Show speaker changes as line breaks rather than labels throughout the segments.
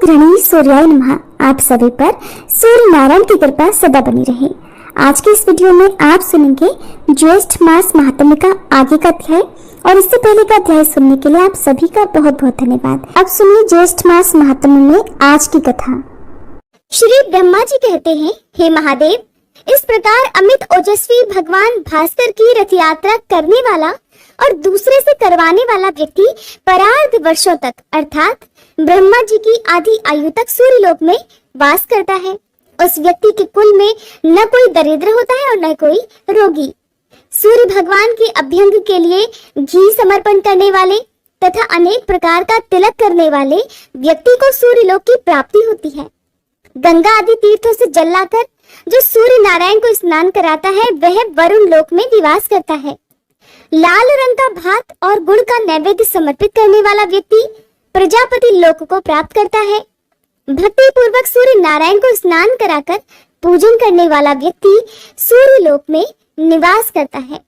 ग्रहणी सूर्याय नमः। आप सभी पर सूर्य नारायण की कृपा सदा बनी रहे। आज के इस वीडियो में आप सुनेंगे ज्येष्ठ मास महात्म्य का आगे का अध्याय, और इससे पहले का अध्याय सुनने के लिए आप सभी का बहुत बहुत धन्यवाद। अब सुनिए ज्येष्ठ मास महात्म्य में आज की कथा। श्री ब्रह्मा जी कहते हैं, हे महादेव, इस प्रकार अमित ओजस्वी भगवान भास्कर की रथ यात्रा करने वाला और दूसरे से करवाने वाला व्यक्ति परार्ध वर्षों तक अर्थात ब्रह्मा जी की आधी आयु तक सूर्यलोक में वास करता है। उस व्यक्ति के कुल में न कोई दरिद्र होता है और न कोई रोगी। सूर्य भगवान के अभ्यंग के लिए घी समर्पण करने वाले तथा अनेक प्रकार का तिलक करने वाले व्यक्ति को सूर्यलोक की प्राप्ति होती है। गंगा आदि तीर्थों से जल लाकर जो सूर्य नारायण को स्नान कराता है वह वरुण लोक में निवास करता है। लाल रंग का भात और गुड़ का नैवेद्य समर्पित करने वाला व्यक्ति प्रजापति लोक को प्राप्त करता है। भक्ति पूर्वक सूर्य नारायण को स्नान कराकर पूजन करने वाला व्यक्ति सूर्य लोक में निवास करता है।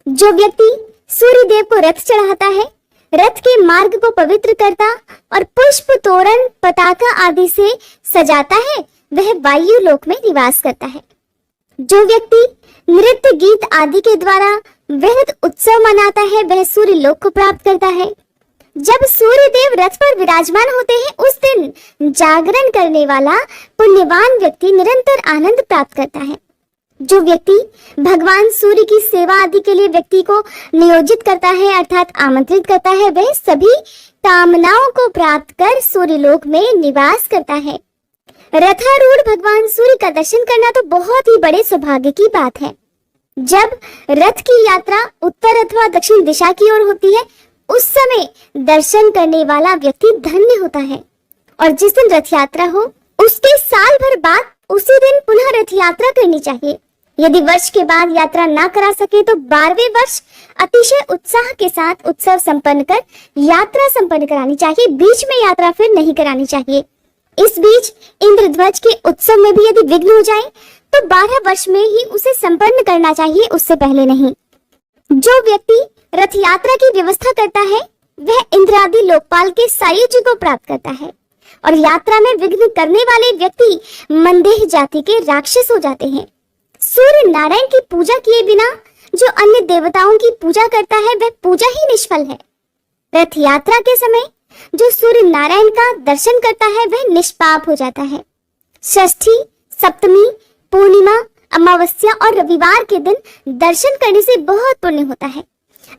जो व्यक्ति सूर्य देव को रथ चढ़ाता है, रथ के मार्ग को पवित्र करता और पुष्प तोरण पताका आदि से सजाता है, वह वायु लोक में निवास करता है। जो व्यक्ति नृत्य गीत आदि के द्वारा वृहद उत्सव मनाता है, वह सूर्य लोक को प्राप्त करता है। जब सूर्य देव रथ पर विराजमान होते हैं, उस दिन जागरण करने वाला पुण्यवान व्यक्ति निरंतर आनंद प्राप्त करता है। जो व्यक्ति भगवान सूर्य की सेवा आदि के लिए व्यक्ति को नियोजित करता है अर्थात आमंत्रित करता है, वह सभी कामनाओं को प्राप्त कर सूर्यलोक में निवास करता है। रथारूढ़ भगवान सूर्य का दर्शन करना तो बहुत ही बड़े सौभाग्य की बात है। जब रथ की यात्रा उत्तर अथवा दक्षिण दिशा की ओर होती है, उस समय दर्शन करने वाला व्यक्ति धन्य होता है। और जिस दिन रथ यात्रा हो उसके साल भर बाद उसी दिन पुनः रथ यात्रा करनी चाहिए। यदि वर्ष के बाद यात्रा ना करा सके तो 12वें वर्ष अतिशय उत्साह के साथ उत्सव संपन्न कर यात्रा संपन्न करानी चाहिए। बीच में यात्रा फिर नहीं करानी चाहिए। इस बीच इंद्रध्वज के उत्सव में भी यदि विघ्न हो जाए तो 12 वर्ष में ही उसे संपन्न करना चाहिए, उससे पहले नहीं। जो व्यक्ति रथ यात्रा की व्यवस्था करता है वह इंद्रादि लोकपाल के सायुज्य को प्राप्त करता है। और यात्रा में विघ्न करने वाले व्यक्ति मंदेह जाति के राक्षस हो जाते हैं। सूर्य नारायण की पूजा किए बिना जो अन्य देवताओं की पूजा करता है वह पूजा ही निष्फल है। रथ यात्रा के समय जो सूर्य नारायण का दर्शन करता है वह निष्पाप हो जाता है। षष्ठी, सप्तमी, पूर्णिमा, अमावस्या और रविवार के दिन दर्शन करने से बहुत पुण्य होता है।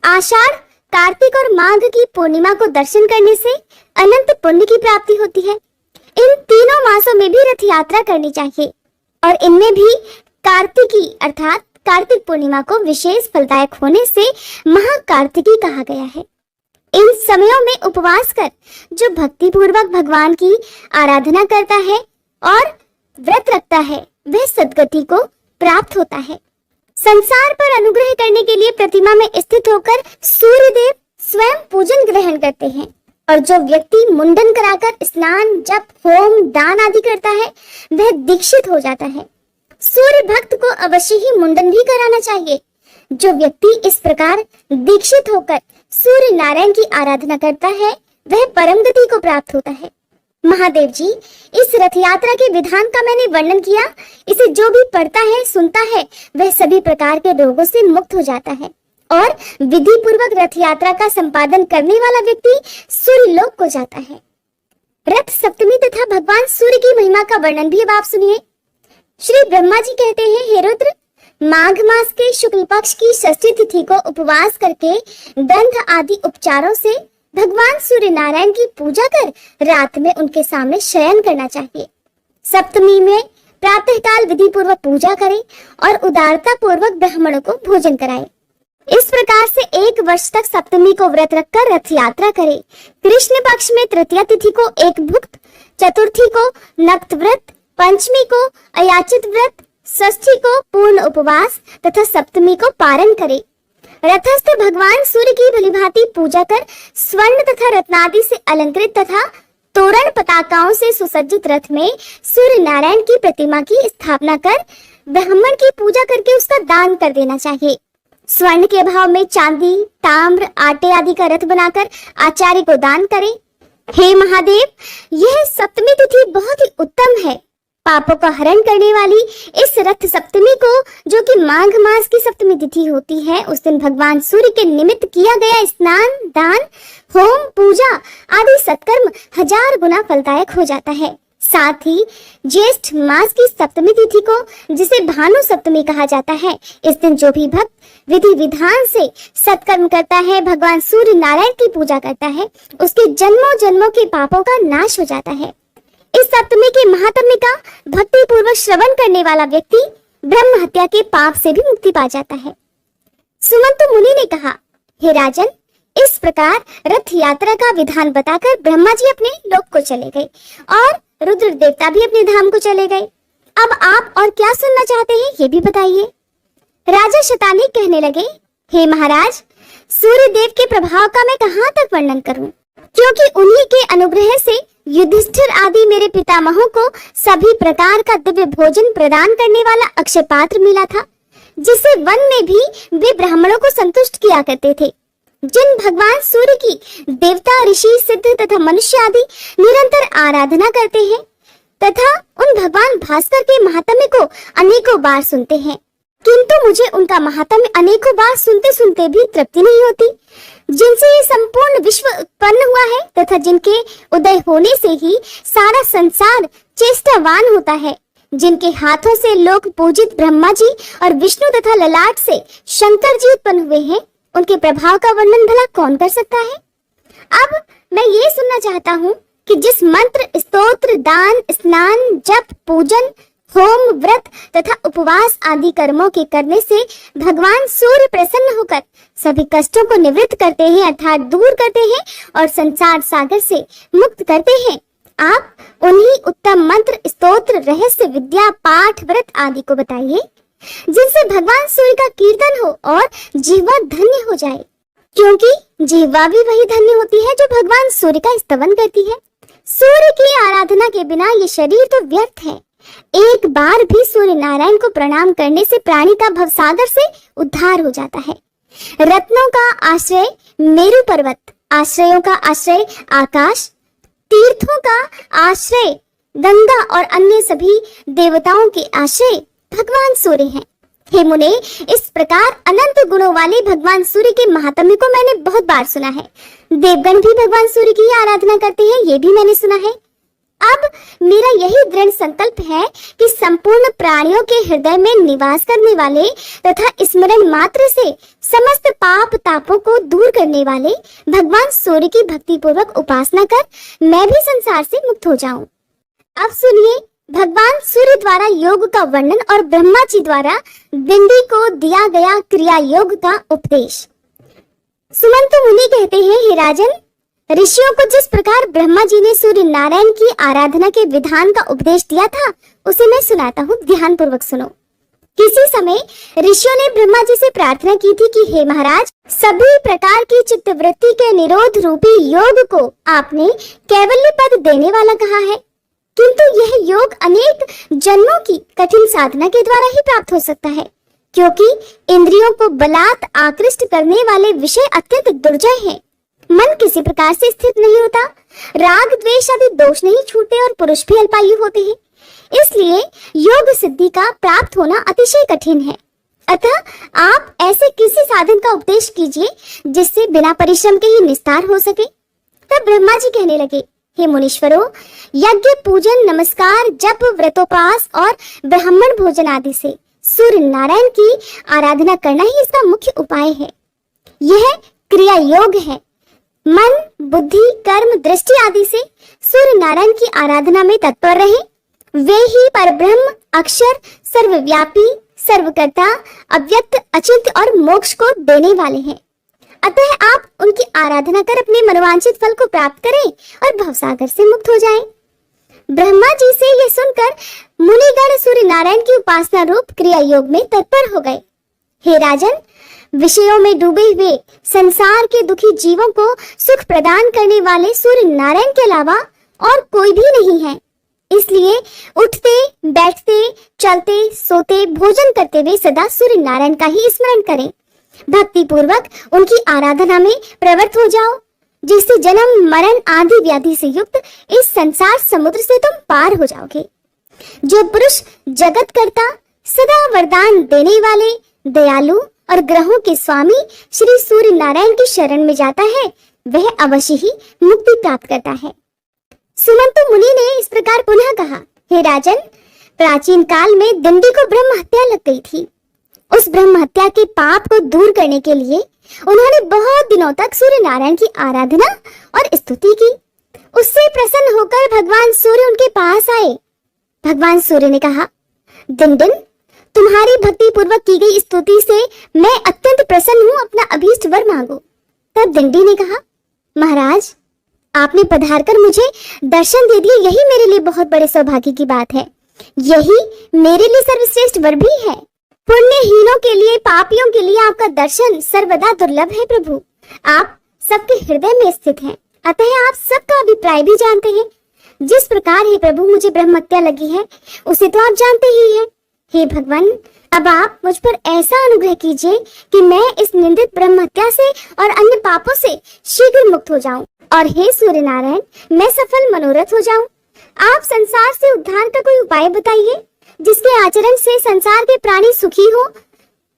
आषाढ़, कार्तिक और माघ की पूर्णिमा को दर्शन करने से अनंत पुण्य की प्राप्ति होती है। इन तीनों मासों में भी रथ यात्रा करनी चाहिए और इनमें भी कार्तिकी अर्थात कार्तिक पूर्णिमा को विशेष फलदायक होने से महाकार्तिकी कहा गया है। इन समयों में उपवास कर जो भक्ति पूर्वक भगवान की आराधना करता है और व्रत रखता है वह सद्गति को प्राप्त होता है। संसार पर अनुग्रह करने के लिए प्रतिमा में स्थित होकर सूर्य देव स्वयं पूजन ग्रहण करते हैं। और जो व्यक्ति मुंडन कराकर स्नान, जप, होम, दान आदि करता है वह दीक्षित हो जाता है। सूर्य भक्त को अवश्य ही मुंडन भी कराना चाहिए। जो व्यक्ति इस प्रकार दीक्षित होकर सूर्य नारायण की आराधना करता है वह परम गति को प्राप्त होता है। महादेव जी, इस रथ यात्रा के विधान का मैंने वर्णन किया। इसे जो भी पढ़ता है, सुनता है, वह सभी प्रकार के रोगों से मुक्त हो जाता है और विधि पूर्वक रथ यात्रा का संपादन करने वाला व्यक्ति सूर्य लोक को जाता है। रथ सप्तमी तथा भगवान सूर्य की महिमा का वर्णन भी अब आप सुनिए। श्री ब्रह्मा जी कहते हैं, हे रुद्र, माघ मास के शुक्ल पक्ष की षष्ठी तिथि को उपवास करके गंध आदि उपचारों से भगवान सूर्य नारायण की पूजा कर रात में उनके सामने शयन करना चाहिए। सप्तमी में प्रातः काल विधि पूर्वक पूजा करें और उदारता पूर्वक ब्राह्मणों को भोजन कराएं। इस प्रकार से 1 वर्ष तक सप्तमी को व्रत रखकर रथ यात्रा करें। कृष्ण पक्ष में तृतीया तिथि को एक भुक्त, चतुर्थी को नक्त व्रत, पंचमी को अयाचित व्रत, षष्ठी को पूर्ण उपवास तथा सप्तमी को पारण करें। रथस्थ भगवान सूर्य की भलीभांति पूजा कर स्वर्ण तथा रत्नादि से अलंकृत तथा तोरण पताकाओं से सुसज्जित रथ में सूर्य नारायण की प्रतिमा की स्थापना कर ब्राह्मण की पूजा करके उसका दान कर देना चाहिए। स्वर्ण के अभाव में चांदी, ताम्र, आटे आदि का रथ बनाकर आचार्य को दान करें। हे महादेव, यह सप्तमी तिथि बहुत ही उत्तम है। पापों का हरण करने वाली इस रथ सप्तमी को, जो कि माघ मास की सप्तमी तिथि होती है, उस दिन भगवान सूर्य के निमित्त किया गया स्नान, दान, होम, पूजा आदि सत्कर्म 1000 गुना फलदायक हो जाता है। साथ ही ज्येष्ठ मास की सप्तमी तिथि को, जिसे भानु सप्तमी कहा जाता है, इस दिन जो भी भक्त विधि विधान से सत्कर्म करता है, भगवान सूर्य नारायण की पूजा करता है, उसके जन्मों जन्मों के पापों का नाश हो जाता है। इस सप्तमी के महात्म्य का भक्ति पूर्वक श्रवण करने वाला व्यक्ति ब्रह्म हत्या के पाप से भी मुक्ति पा जाता है। सुमंत मुनि ने कहा, हे राजन, इस प्रकार रथ यात्रा का विधान बताकर ब्रह्मा जी अपने लोक को चले गए और रुद्र देवता भी अपने धाम को चले गए। अब आप और क्या सुनना चाहते हैं, ये भी बताइए। राजा शतानी कहने लगे, हे महाराज, सूर्य देव के प्रभाव का मैं कहाँ तक वर्णन करूं, क्योंकि उन्हीं के अनुग्रह से युधिष्ठिर आदि मेरे पितामहों को सभी प्रकार का दिव्य भोजन प्रदान करने वाला अक्षय पात्र मिला था, जिसे वन में भी वे ब्राह्मणों को संतुष्ट किया करते थे। जिन भगवान सूर्य की देवता, ऋषि, सिद्ध तथा मनुष्य आदि निरंतर आराधना करते हैं तथा उन भगवान भास्कर के महात्म्य को अनेकों बार सुनते हैं, किंतु मुझे उनका महात्म्य अनेकों बार सुनते सुनते भी तृप्ति नहीं होती। जिनसे ये संपूर्ण विश्व उत्पन्न हुआ है तथा जिनके उदय होने से ही सारा संसार चेष्टावान होता है, जिनके हाथों से लोक पूजित ब्रह्मा जी और विष्णु तथा ललाट से शंकर जी उत्पन्न हुए हैं, उनके प्रभाव का वर्णन भला कौन कर सकता है। अब मैं ये सुनना चाहता हूँ कि जिस मंत्र, स्तोत्र, दान, स्नान, जप, पूजन, होम, व्रत तथा उपवास आदि कर्मों के करने से भगवान सूर्य प्रसन्न होकर सभी कष्टों को निवृत्त करते हैं, अर्थात दूर करते हैं और संसार सागर से मुक्त करते हैं, आप उन्हीं उत्तम मंत्र, स्तोत्र, रहस्य, विद्या, पाठ, व्रत आदि को बताइए, जिनसे भगवान सूर्य का कीर्तन हो और जीवा धन्य हो जाए, क्योंकि जीवा भी वही धन्य होती है जो भगवान सूर्य का स्तवन करती है। सूर्य की आराधना के बिना ये शरीर तो व्यर्थ है। एक बार भी सूर्य नारायण को प्रणाम करने से प्राणी का भवसागर से उद्धार हो जाता है। रत्नों का आश्रय मेरु पर्वत, आश्रयों का आश्रय आकाश, तीर्थों का आश्रय गंगा और अन्य सभी देवताओं के आश्रय भगवान सूर्य हैं। हे मुने, इस प्रकार अनंत गुणों वाले भगवान सूर्य के महात्म्य को मैंने बहुत बार सुना है। देवगण भी भगवान सूर्य की आराधना करते हैं, ये भी मैंने सुना है। अब मेरा यही दृढ़ संकल्प है कि संपूर्ण प्राणियों के हृदय में निवास करने वाले तथा स्मरण मात्र से समस्त पाप तापों को दूर करने वाले भगवान सूर्य की भक्ति पूर्वक उपासना कर मैं भी संसार से मुक्त हो जाऊं। अब सुनिए भगवान सूर्य द्वारा योग का वर्णन और ब्रह्मा जी द्वारा दिंडी को दिया गया क्रिया योग का उपदेश। सुमंत मुनि कहते हैं, हे राजन, ऋषियों को जिस प्रकार ब्रह्मा जी ने सूर्य नारायण की आराधना के विधान का उपदेश दिया था, उसे मैं सुनाता हूँ, ध्यान पूर्वक सुनो। किसी समय ऋषियों ने ब्रह्मा जी से प्रार्थना की थी कि हे महाराज, सभी प्रकार की चित्तवृत्ति के निरोध रूपी योग को आपने कैवल्य पद देने वाला कहा है, किंतु यह योग अनेक जन्मों की कठिन साधना के द्वारा ही प्राप्त हो सकता है, क्योंकि इंद्रियों को बलात् आकृष्ट करने वाले विषय अत्यंत दुर्जय हैं। मन किसी प्रकार से स्थिर नहीं होता, राग द्वेष आदि दोष नहीं छूटते और पुरुष भी अल्पायु होते हैं। इसलिए योग सिद्धि का प्राप्त होना अतिशय कठिन है। अतः आप ऐसे किसी साधन का उपदेश कीजिए जिससे बिना परिश्रम के ही निस्तार हो सके। तब ब्रह्मा जी कहने लगे, हे मुनीश्वरों, यज्ञ, पूजन, नमस्कार, जप, व्रतोपास और ब्राह्मण भोजन आदि से सूर्य नारायण की आराधना करना ही इसका मुख्य उपाय है। यह क्रिया योग है। मन, बुद्धि, कर्म, दृष्टि आदि से सूर्य नारायण की आराधना में तत्पर रहें। वे ही परब्रह्म, अक्षर, सर्वव्यापी, सर्वकर्ता, अव्यक्त, अचिंत्य और मोक्ष को देने वाले हैं। अतः आप उनकी आराधना कर अपने मनोवांछित फल को प्राप्त करें और भवसागर से मुक्त हो जाएं। ब्रह्मा जी से यह सुनकर मुनिगण सूर्य नारायण की उपासना रूप क्रिया योग में तत्पर हो गए। हे राजन, विषयों में डूबे हुए संसार के दुखी जीवों को सुख प्रदान करने वाले सूर्य नारायण के अलावा और कोई भी नहीं है। इसलिए उठते, बैठते, चलते, सोते, भोजन करते हुए सदा सूर्य नारायण का ही स्मरण करें। भक्ति पूर्वक उनकी आराधना में प्रवृत्त हो जाओ। जिससे जन्म मरण आदि व्याधि से युक्त इस संसार समुद्र से तुम पार हो जाओगे। जो पुरुष जगत करता, सदा वरदान देने वाले, दयालु और ग्रहों के स्वामी श्री सूर्य नारायण की शरण में जाता है, वह अवश्य ही मुक्ति प्राप्त करता है। सुमंतु मुनि ने इस प्रकार पुनः कहा, हे राजन, प्राचीन काल में दिंडी को ब्रह्म हत्या लग गई थी। उस ब्रह्म हत्या के पाप को दूर करने के लिए उन्होंने बहुत दिनों तक सूर्य नारायण की आराधना और स्तुति की। उससे प्रसन्न होकर भगवान सूर्य उनके पास आए। भगवान सूर्य ने कहा, दिंडिन, तुम्हारी भक्ति पूर्वक की गई स्तुति से मैं अत्यंत प्रसन्न हूँ, अपना अभीष्ट वर मांगो। तब दिंडी ने कहा, महाराज, आपने पधारकर मुझे दर्शन दे दिए, यही मेरे लिए बहुत बड़े सौभाग्य की बात है। यही मेरे लिए सर्वश्रेष्ठ वर भी है। पुण्यहीनों के लिए, पापियों के लिए आपका दर्शन सर्वदा दुर्लभ है। प्रभु, आप सबके हृदय में स्थित हैं, अतः आप सबका अभिप्राय भी जानते हैं। जिस प्रकार हे प्रभु मुझे ब्रह्म हत्या लगी है, उसे तो आप जानते ही हैं। हे भगवान, अब आप मुझ पर ऐसा अनुग्रह कीजिए कि मैं इस निंदित ब्रह्म हत्या से और अन्य पापों से शीघ्र मुक्त हो जाऊं, और हे सूर्य नारायण, मैं सफल मनोरथ हो जाऊं। आप संसार से उद्धार का कोई उपाय बताइए, जिसके आचरण से संसार के प्राणी सुखी हो।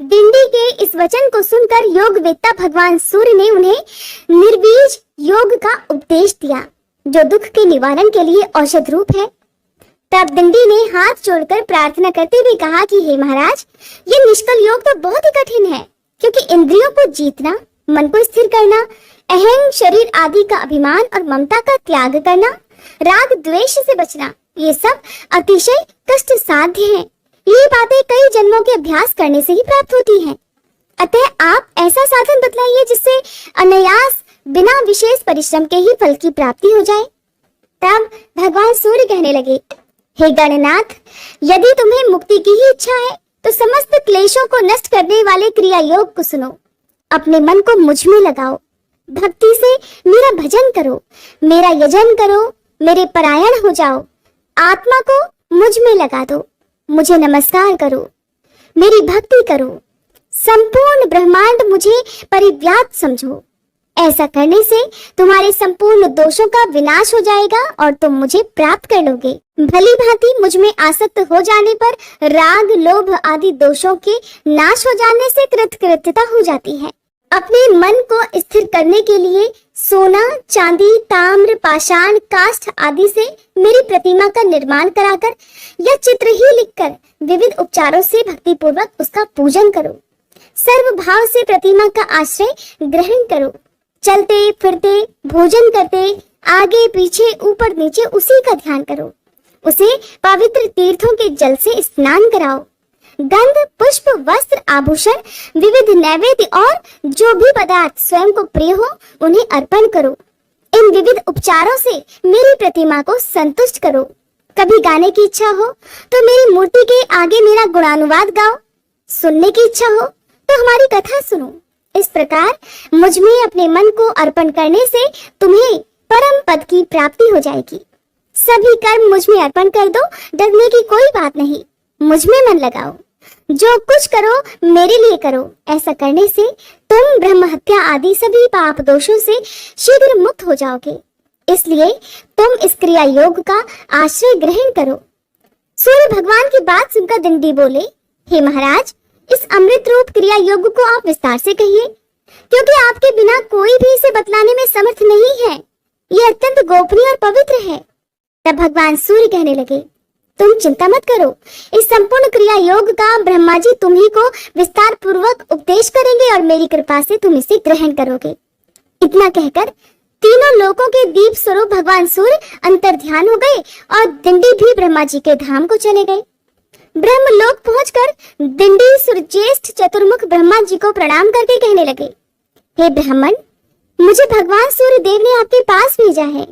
दिंडी के इस वचन को सुनकर योग वेत्ता भगवान सूर्य ने उन्हें निर्बीज योग का उपदेश दिया, जो दुख के निवारण के लिए औषध रूप है। तब दिंडी ने हाथ जोड़कर प्रार्थना करते हुए कहा कि हे महाराज, ये निष्कल योग तो बहुत ही कठिन है, क्योंकि इंद्रियों को जीतना, मन को स्थिर करना, अहंग शरीर आदि का अभिमान और ममता का त्याग करना, राग द्वेष से बचना, ये सब अतिशय कष्ट साध्य हैं। ये बातें कई जन्मों के अभ्यास करने से ही प्राप्त होती हैं। अतः आप ऐसा साधन बतलाइए जिससे अनायास बिना विशेष परिश्रम के ही फल की प्राप्ति हो जाए। तब भगवान सूर्य कहने लगे, हे गणनाथ, यदि तुम्हें मुक्ति की ही इच्छा है तो समस्त क्लेशों को नष्ट करने वाले क्रिया योग को सुनो। अपने मन को मुझ में लगाओ, भक्ति से मेरा भजन करो, मेरा यजन करो, मेरे परायण हो जाओ, आत्मा को मुझ में लगा दो, मुझे नमस्कार करो, मेरी भक्ति करो, संपूर्ण ब्रह्मांड मुझे परिव्याप्त समझो। ऐसा करने से तुम्हारे संपूर्ण दोषों का विनाश हो जाएगा और तुम मुझे प्राप्त कर लोगे। भली भांति मुझ में आसक्त हो जाने पर राग लोभ आदि दोषों के नाश हो जाने से कृतकृत्यता हो जाती है। अपने मन को स्थिर करने के लिए सोना, चांदी, ताम्र, पाषाण, काष्ठ आदि से मेरी प्रतिमा का निर्माण कराकर या चित्र ही लिखकर विविध उपचारों से भक्ति पूर्वक उसका पूजन करो। सर्व भाव से प्रतिमा का आश्रय ग्रहण करो। चलते फिरते, भोजन करते, आगे पीछे, ऊपर नीचे उसी का ध्यान करो। उसे पवित्र तीर्थों के जल से स्नान कराओ। गंध, पुष्प, वस्त्र, आभूषण, विविध नैवेद्य और जो भी पदार्थ स्वयं को प्रिय हो उन्हें अर्पण करो। इन विविध उपचारों से मेरी प्रतिमा को संतुष्ट करो। कभी गाने की इच्छा हो तो मेरी मूर्ति के आगे मेरा गुणानुवाद गाओ। सुनने की इच्छा हो तो हमारी कथा सुनो। इस प्रकार मुझ में अपने मन को अर्पण करने से तुम्हें परम पद की प्राप्ति हो जाएगी। सभी कर्म मुझ में अर्पण कर दो, डरने की कोई बात नहीं। मुझ में मन लगाओ, जो कुछ करो मेरे लिए करो। ऐसा करने से तुम ब्रह्म हत्या आदि सभी पाप दोषों से शीघ्र मुक्त हो जाओगे। इसलिए तुम इस क्रिया योग का आश्रय ग्रहण करो। सूर्य भगवान की बात सुनकर दिंडी बोले, हे महाराज, इस अमृत रूप क्रिया योग को आप विस्तार से कहिए, क्योंकि आपके बिना कोई भी इसे बतलाने में समर्थ नहीं है। ये अत्यंत गोपनीय और पवित्र है। तब भगवान सूर्य कहने लगे, तुम चिंता मत करो, इस संपूर्ण क्रिया योग का ब्रह्मा जी तुम्ही को विस्तार पूर्वक उपदेश करेंगे और मेरी कृपा से तुम इसे ग्रहण करोगे। इतना कहकर तीनों लोकों के दीप स्वरूप भगवान सूर्य अंतर ध्यान हो गए और दिंडी भी ब्रह्मा जी के धाम को चले गए। ब्रह्मलोक पहुंचकर दिंडी सूर्यज्येष्ठ चतुर्मुख ब्रह्मा जी को प्रणाम करके कहने लगे, हे ब्राह्मण, मुझे भगवान सूर्य देव ने आपके पास भेजा है।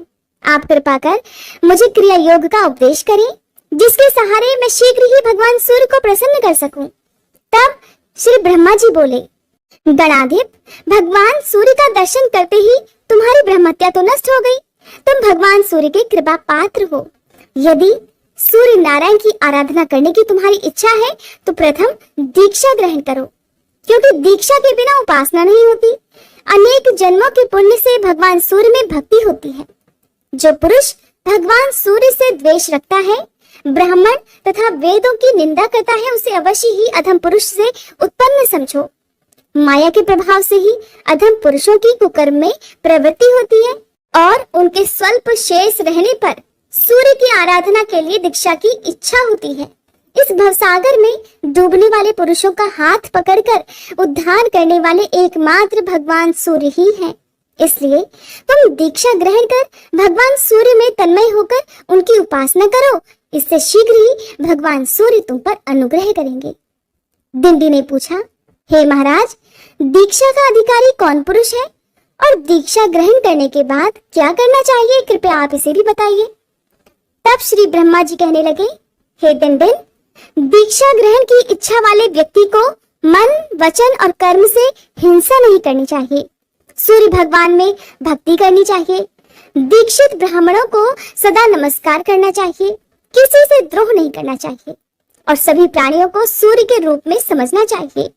आप कृपा कर मुझे क्रिया योग का उपदेश करें, जिसके सहारे मैं शीघ्र ही भगवान सूर्य को प्रसन्न कर सकूं। तब श्री ब्रह्मा जी बोले, गणाधिप, भगवान सूर्य का दर्शन करते ही तुम्हारी ब्रह्महत्या तो नष्ट हो गई। तुम भगवान सूर्य के कृपा पात्र हो। यदि सूर्य नारायण की आराधना करने की तुम्हारी इच्छा है तो प्रथम दीक्षा ग्रहण करो, क्योंकि दीक्षा के बिना उपासना नहीं होती। अनेक जन्मों के पुण्य से भगवान सूर्य में भक्ति होती है। जो पुरुष भगवान सूर्य से द्वेष रखता है, ब्राह्मण तथा वेदों की निंदा करता है, उसे अवश्य ही अधम पुरुष से उत्पन्न समझो। माया के प्रभाव से ही अधम पुरुषों की कुकर्म में प्रवृत्ति होती है और उनके स्वल्प शेष रहने पर सूर्य की आराधना के लिए दीक्षा की इच्छा होती है। इस भवसागर में डूबने वाले पुरुषों का हाथ पकड़कर उद्धार करने वाले एकमात्र भगवान सूर्य ही हैं। इसलिए तुम दीक्षा ग्रहण कर भगवान सूर्य में तन्मय होकर उनकी उपासना करो। इससे शीघ्र ही भगवान सूर्य तुम पर अनुग्रह करेंगे। दिंडी ने पूछा, हे महाराज, दीक्षा का अधिकारी कौन पुरुष है और दीक्षा ग्रहण करने के बाद क्या करना चाहिए, कृपया आप इसे भी बताइए। तब श्री ब्रह्मा जी कहने लगे, हे दिंडिन, दीक्षा ग्रहण की इच्छा वाले व्यक्ति को मन, वचन और कर्म से हिंसा नहीं करनी चाहिए। सूर्य भगवान में भक्ति करनी चाहिए। दीक्षित ब्राह्मणों को सदा नमस्कार करना चाहिए। किसी से द्रोह नहीं करना चाहिए और सभी प्राणियों को सूर्य के रूप में समझना चाहिए।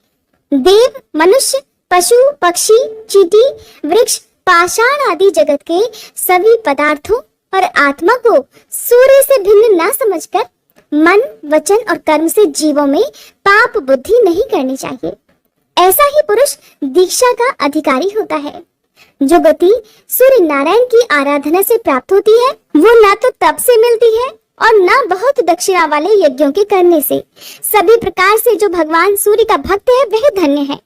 देव, मनुष्य, पशु, पक्षी, चींटी, वृक्ष, पाषाण आदि जगत के सभी पदार्थों और आत्मा को सूर्य से भिन्न न समझकर मन, वचन और कर्म से जीवों में पाप बुद्धि नहीं करनी चाहिए। ऐसा ही पुरुष दीक्षा का अधिकारी होता है। जो गति सूर्य नारायण की आराधना से प्राप्त होती है वो न तो तप से मिलती है और न बहुत दक्षिणा वाले यज्ञों के करने से। सभी प्रकार से जो भगवान सूर्य का भक्त है वह धन्य है।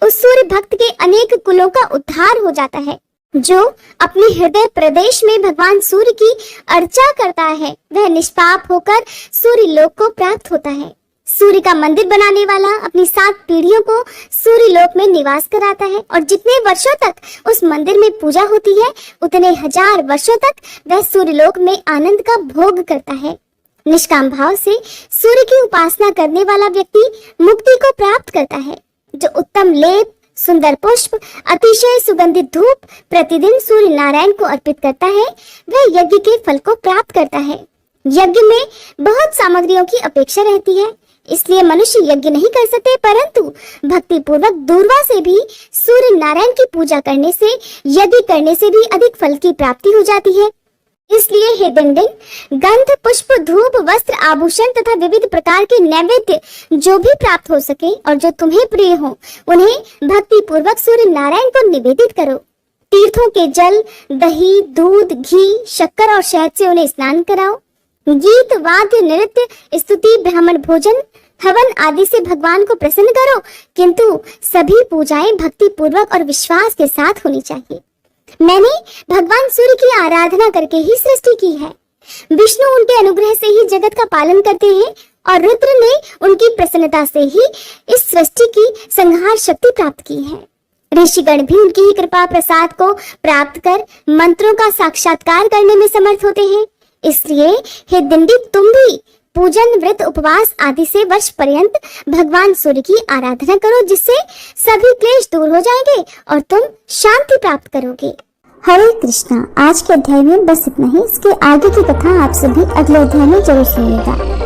उस सूर्य भक्त के अनेक कुलों का उद्धार हो जाता है। जो अपने हृदय प्रदेश में भगवान सूर्य की अर्चा करता है वह निष्पाप होकर सूर्य लोक को प्राप्त होता है। सूर्य का मंदिर बनाने वाला अपनी 7 पीढ़ियों को सूर्य लोक में निवास कराता है और जितने वर्षों तक उस मंदिर में पूजा होती है उतने 1000 वर्षों तक वह सूर्य लोक में आनंद का भोग करता है। निष्काम भाव से सूर्य की उपासना करने वाला व्यक्ति मुक्ति को प्राप्त करता है। जो उत्तम लेप, सुंदर पुष्प, अतिशय सुगंधित धूप प्रतिदिन सूर्य नारायण को अर्पित करता है वह यज्ञ के फल को प्राप्त करता है। यज्ञ में बहुत सामग्रियों की अपेक्षा रहती है, इसलिए मनुष्य यज्ञ नहीं कर सकते, परंतु भक्ति पूर्वक दूर्वा से भी सूर्य नारायण की पूजा करने से, यज्ञ करने से भी अधिक फल की प्राप्ति हो जाती है। इसलिए हे दिंडिन, गंध, पुष्प, धूप, वस्त्र, आभूषण तथा विविध प्रकार के नैवेद्य जो भी प्राप्त हो सके और जो तुम्हें प्रिय हो उन्हें भक्ति पूर्वक सूर्य नारायण को निवेदित करो। तीर्थों के जल, दही, दूध, घी, शक्कर और शहद से उन्हें स्नान कराओ। गीत, वाद्य, नृत्य, स्तुति, ब्राह्मण भोजन, हवन आदि से भगवान को प्रसन्न करो, किंतु सभी पूजाएं भक्ति पूर्वक और विश्वास के साथ होनी चाहिए। मैंने भगवान सूर्य की आराधना करके ही सृष्टि की है। विष्णु उनके अनुग्रह से ही जगत का पालन करते हैं और रुद्र ने उनकी प्रसन्नता से ही इस सृष्टि की संहार शक्ति प्राप्त की है। ऋषिगण भी उनकी ही कृपा प्रसाद को प्राप्त कर मंत्रों का साक्षात्कार करने में समर्थ होते हैं। इसलिए हे दिंडी, तुम भी पूजन, व्रत, उपवास आदि से वर्ष पर्यंत भगवान सूर्य की आराधना करो, जिससे सभी क्लेश दूर हो जाएंगे और तुम शांति प्राप्त करोगे।
हरे कृष्णा। आज के अध्याय में बस इतना ही। इसके आगे की कथा आप सभी अगले अध्याय में जरूर सुनिएगा।